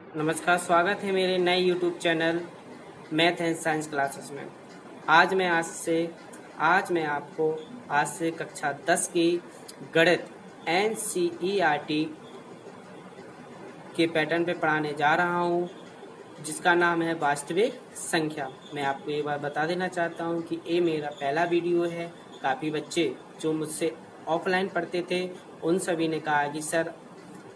नमस्कार, स्वागत है मेरे नए YouTube channel math and science classes में। आज मैं आपको कक्षा 10 की गणित NCERT के पैटर्न पे पढ़ाने जा रहा हूँ, जिसका नाम है वास्तविक संख्या। मैं आपको एक बार बता देना चाहता हूँ कि ये मेरा पहला वीडियो है। काफ़ी बच्चे जो मुझसे ऑफलाइन पढ़ते थे उन सभी ने कहा कि सर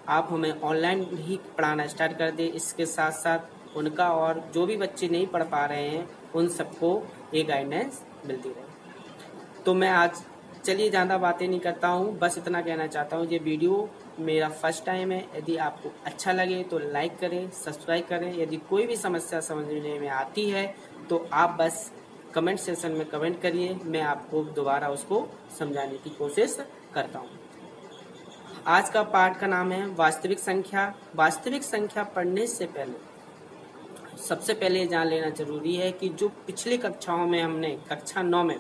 आप हमें ऑनलाइन ही पढ़ाना स्टार्ट कर दें। इसके साथ साथ उनका और जो भी बच्चे नहीं पढ़ पा रहे हैं उन सबको ये गाइडेंस मिलती रहे। तो मैं आज चलिए ज़्यादा बातें नहीं करता हूँ, बस इतना कहना चाहता हूँ। ये वीडियो मेरा फर्स्ट टाइम है। यदि आपको अच्छा लगे तो लाइक करें, सब्सक्राइब करें। यदि कोई भी समस्या समझने में आती है तो आप बस कमेंट सेक्शन में कमेंट करिए, मैं आपको दोबारा उसको समझाने की कोशिश करता हूँ। आज का पाठ का नाम है वास्तविक संख्या। वास्तविक संख्या पढ़ने से पहले सबसे पहले जान लेना जरूरी है कि जो पिछली कक्षाओं में हमने कक्षा 9 में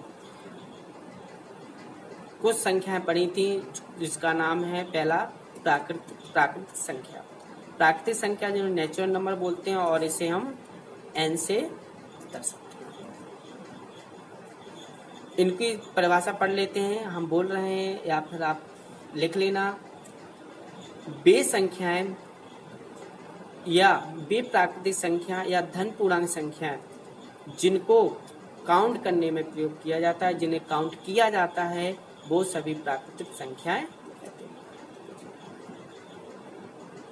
कुछ संख्याएं पढ़ी थी, जिसका नाम है पहला प्राकृतिक संख्या। प्राकृतिक संख्या जो नेचुरल नंबर बोलते हैं और इसे हम n से दर्शाते हैं। इनकी परिभाषा पढ़ लेते हैं, हम बोल रहे हैं या फिर आप लिख लेना। वे संख्याएं या वे प्राकृतिक संख्या या धन पूर्णांक संख्याएं जिनको काउंट करने में प्रयोग किया जाता है, जिन्हें काउंट किया जाता है, वो सभी प्राकृतिक संख्याएं कहते हैं।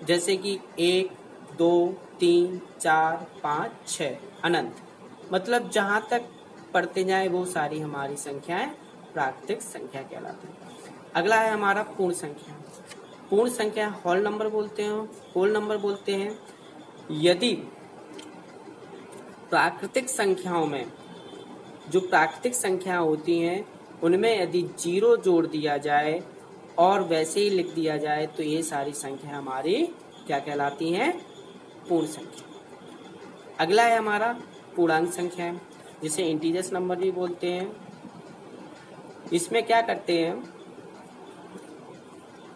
जैसे कि 1, 2, 3, 4, 5, 6 अनंत, मतलब जहां तक पढ़ते जाए वो सारी हमारी संख्याएं प्राकृतिक संख्या कहलाती हैं। अगला है हमारा पूर्ण संख्या। पूर्ण संख्या होल नंबर बोलते हैं। यदि प्राकृतिक संख्याओं में जो प्राकृतिक संख्या होती हैं उनमें यदि 0 जोड़ दिया जाए और वैसे ही लिख दिया जाए तो ये सारी संख्या हमारी क्या कहलाती हैं? पूर्ण संख्या। अगला है हमारा पूर्णांक संख्या, जिसे इंटीजर्स नंबर भी बोलते हैं। इसमें क्या करते हैं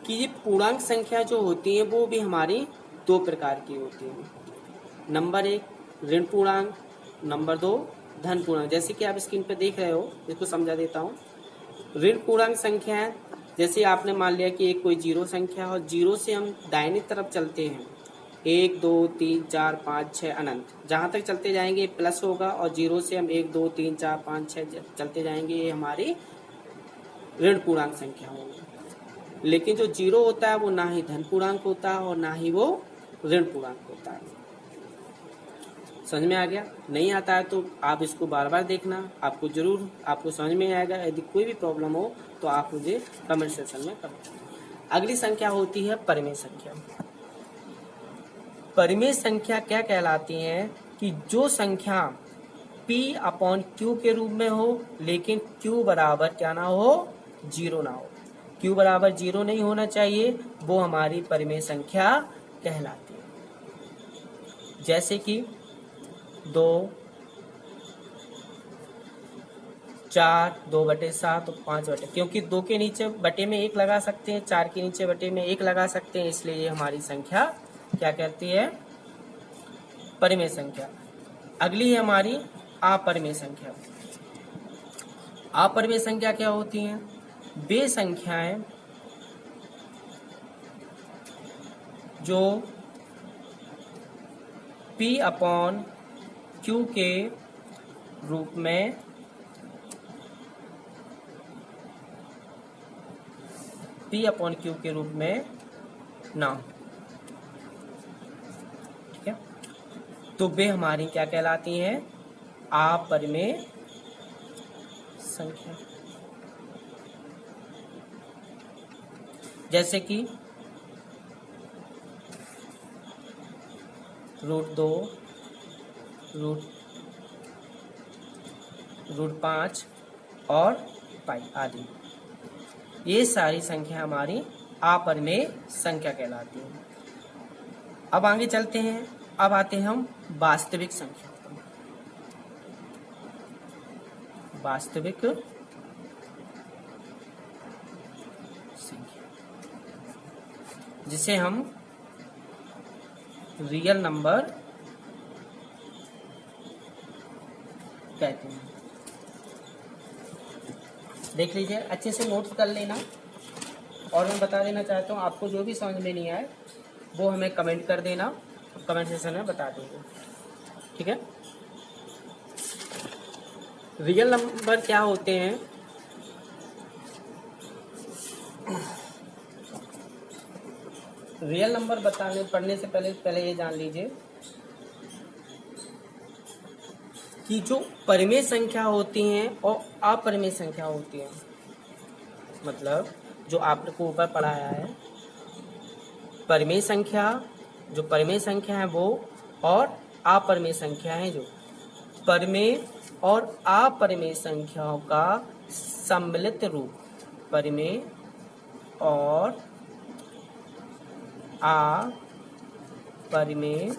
कि ये पूर्णांक संख्या जो होती है वो भी हमारी 2 प्रकार की होती है। नंबर 1 ऋण पूर्णांक, नंबर 2 धन पूर्णांक। जैसे कि आप स्क्रीन पे देख रहे हो, इसको समझा देता हूँ। ऋण पूर्णांक संख्या है, जैसे आपने मान लिया कि एक कोई 0 संख्या और 0 से हम दाहिनी तरफ चलते हैं, 1, 2, 3, 4, 5, 6 अनंत, जहाँ तक चलते जाएंगे प्लस होगा और 0 से हम 1, 2, 3, 4, 5, 6 चलते जाएंगे, ये हमारी ऋण पूर्णांक संख्या होगी। लेकिन जो 0 होता है वो ना ही धन पूर्णांक होता है और ना ही वो ऋण पूर्णांक होता है। समझ में आ गया? नहीं आता है तो आप इसको बार बार देखना, आपको समझ में आएगा। यदि कोई भी प्रॉब्लम हो तो आप मुझे कमेंट सेक्शन में कमेंट। अगली संख्या होती है परिमेय संख्या। परिमेय संख्या क्या कहलाती है कि जो संख्या P/Q के रूप में हो, लेकिन Q बराबर क्या ना हो? 0 ना हो। Q बराबर 0 नहीं होना चाहिए, वो हमारी परिमेय संख्या कहलाती है। जैसे कि 2, 4, 2/7 और 5/, क्योंकि 2 के नीचे बटे में 1 लगा सकते हैं, 4 के नीचे बटे में 1 लगा सकते हैं, इसलिए ये हमारी संख्या क्या कहती है? परिमेय संख्या। अगली है हमारी अपरिमेय संख्या। अपरिमेय संख्या क्या होती है? वे संख्याएं जो P/Q के रूप में ना हो, ठीक है, तो वे हमारी क्या कहलाती हैं? अपरिमेय संख्या। जैसे कि √2, √5 और पाई आदि, ये सारी संख्या हमारी अपरिमेय संख्या कहलाती है। अब आगे चलते हैं, अब आते हैं हम वास्तविक संख्या। वास्तविक संख्या जिसे हम रियल नंबर कहते हैं। देख लीजिए, अच्छे से नोट कर लेना। और मैं बता देना चाहता हूँ, आपको जो भी समझ में नहीं आए वो हमें कमेंट कर देना, कमेंट सेक्शन में बता देंगे, ठीक है। रियल नंबर क्या होते हैं? रियल नंबर पढ़ने से पहले ये जान लीजिए कि जो परिमेय संख्या होती हैं और अपरिमेय संख्या होती है, मतलब जो आपको ऊपर पढ़ाया है, परिमेय संख्या, जो परिमेय संख्या है वो, और अपरिमेय संख्या है जो। परिमेय और अपरिमेय संख्याओं का सम्मिलित रूप, परिमेय और अपरिमेय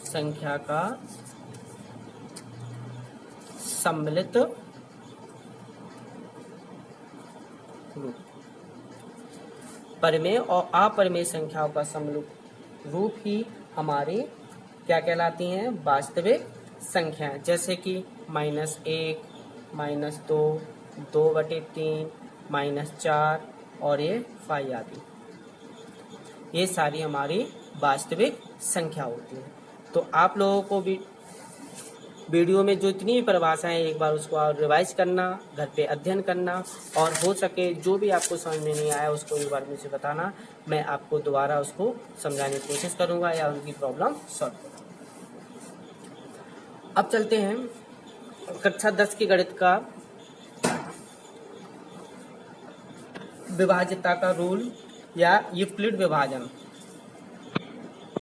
संख्या का सम्मिलित रूप, परिमेय और अपरिमेय संख्याओं का सम्मिलित रूप ही हमारी क्या कहलाती हैं? वास्तविक संख्याएं। जैसे कि -1, -2, 2/3, -4 और ये 5 आदि, ये सारी हमारी वास्तविक संख्या होती है। तो आप लोगों को भी वीडियो में जो इतनी भी परिभाषाएं, एक बार उसको और रिवाइज करना, घर पे अध्ययन करना, और हो सके जो भी आपको समझ में नहीं आया उसको एक बार मुझे बताना, मैं आपको दोबारा उसको समझाने की कोशिश करूंगा या उनकी प्रॉब्लम सॉल्व करूंगा। अब चलते हैं कक्षा 10 की गणित का विभाज्यता का रूल या यूक्लिड विभाजन।